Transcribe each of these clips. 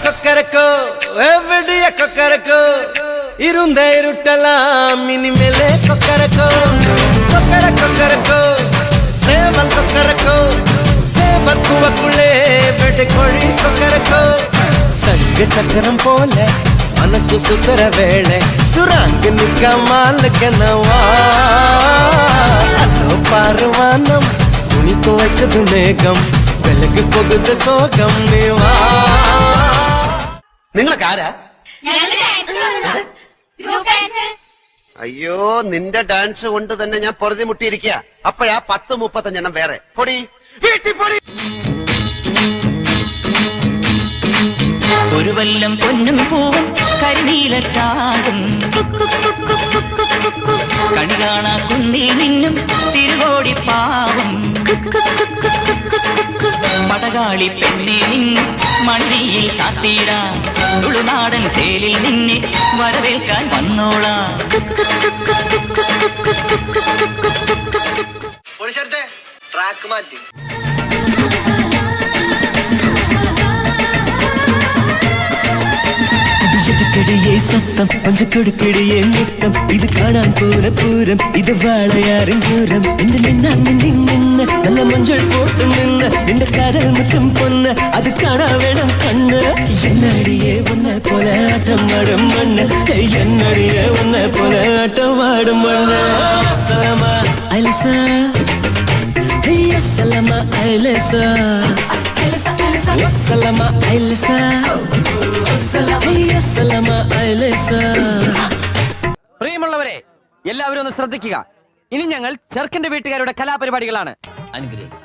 கொக்கரக்கோ எவ்வடிய கொக்கரக்கோ இருந்த இருட்டலாம் இனிமேலே கொக்கரக்கோ கொக்கரக்கோ சேவல் கொக்கரக்கோ சேவல் கூவக்குள்ளே வெட்டு கோழி கொக்கரக்கோ சங்க சக்கரம் போல மனசு சுத்தர வேளை சுராங்கு நிக்க மாலுக்கனவா அதோ பாருவானம் துணி துவைக்குது மேகம் വിലക്ക് പോകുന്ന സോകം നീവാ. നിങ്ങളൊക്കെ ആരാ? അയ്യോ, നിന്റെ ഡാൻസ് കൊണ്ട് തന്നെ ഞാൻ പൊറുതി മുട്ടിയിരിക്കുക. അപ്പോഴാ 10-35 വേറെ പൊടി വീട്ടിൽ പൊടി. ഒരു വല്ലം പൊന്നും പൂവും കരിനീല ചാടും കണി കാണാ കുന്നി നിന്നും തിരുകോടി പാവം പടകാളി പെണ്ണെ നിന്നും മണിയിൽ ചാത്തീരാ തുളുനാടൻ ചേലിൽ നിന്നെ വരവേൽക്കാൻ വന്നോളാ. ട്രാക്ക് മാറ്റി കിടിയെ സത്തം പഞ്ചക്കൊടുക്കിടിയെ മുത്തം ഇത് കാണാൻ പോര പൂരം ഇത് വാളയാറിൻ പൂരം എന്റെ നിന്ന് നല്ല മഞ്ചൾ പോട്ടും നിന്ന് എന്റെ കരൽ മുറ്റും പൊന്ന് അത് കാണാൻ വേണം കണ്ണ്. എന്നടിയെ ഒന്നെ പോലെ ആട്ടം ആടും മണ്ണ് എന്നടിയെ ഒന്നെ പോലെ ആട്ടം ആടും മണ്ണ്. സലമ ഐലസ സലമ ഐലസ സലമ ഐലസ പ്രിയമുള്ളവരെ, എല്ലാവരും ഒന്ന് ശ്രദ്ധിക്കുക. ഇനി ഞങ്ങൾ ചെറുക്കന്റെ വീട്ടുകാരുടെ കലാപരിപാടികളാണ്. അനുഗ്രഹിക്കുക.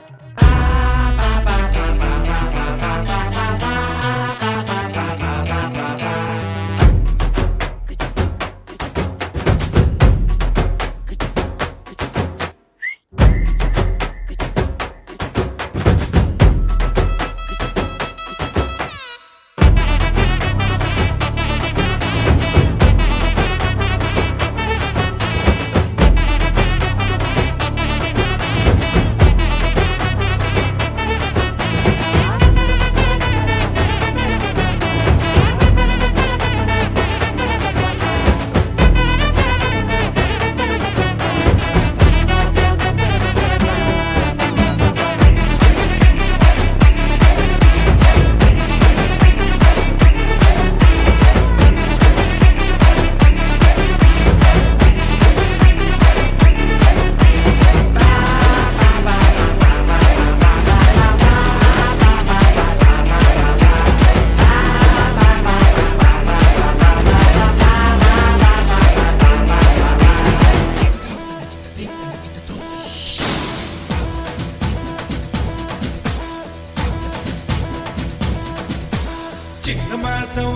ചിങ്ങമാസം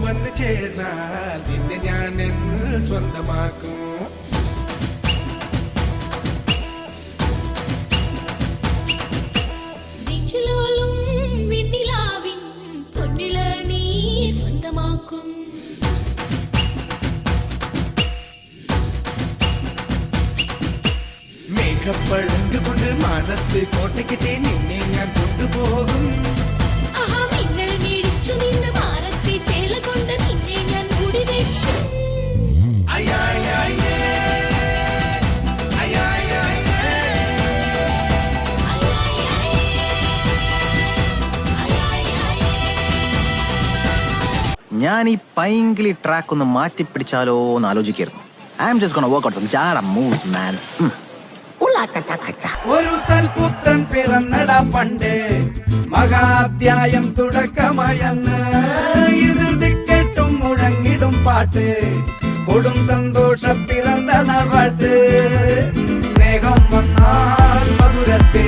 വന്ന് ചേർന്നാൽ നിന്നെ ഞാൻ സ്വന്തമാക്കും. മേഘപ്പഴങ്കുകൊണ്ട് മാനത്ത് കോട്ടയ്ക്കിട്ടേ നിന്നെ ഞാൻ കൊണ്ടുപോകും. ഞാൻ ഈ പൈങ്കിളി ട്രാക്ക് ഒന്ന് മാറ്റിപ്പിടിച്ചാലോ എന്ന് ആലോചിക്കായിരുന്നു. I am just gonna work out some ജാഡ മൂവ്സ് മാൻ. ഒരു സൽപുത്രൻ പിറന്നട പണ്ട് മഹാധ്യായം തുടക്കമയന്ന് ഇത് ദിക്കെട്ടും മുഴങ്ങിടും പാട്ട് കൊടും സന്തോഷ പിറന്ന നാൾ വാഴ്ത്ത് സ്നേഹം വന്നാൽ മധുരത്തെ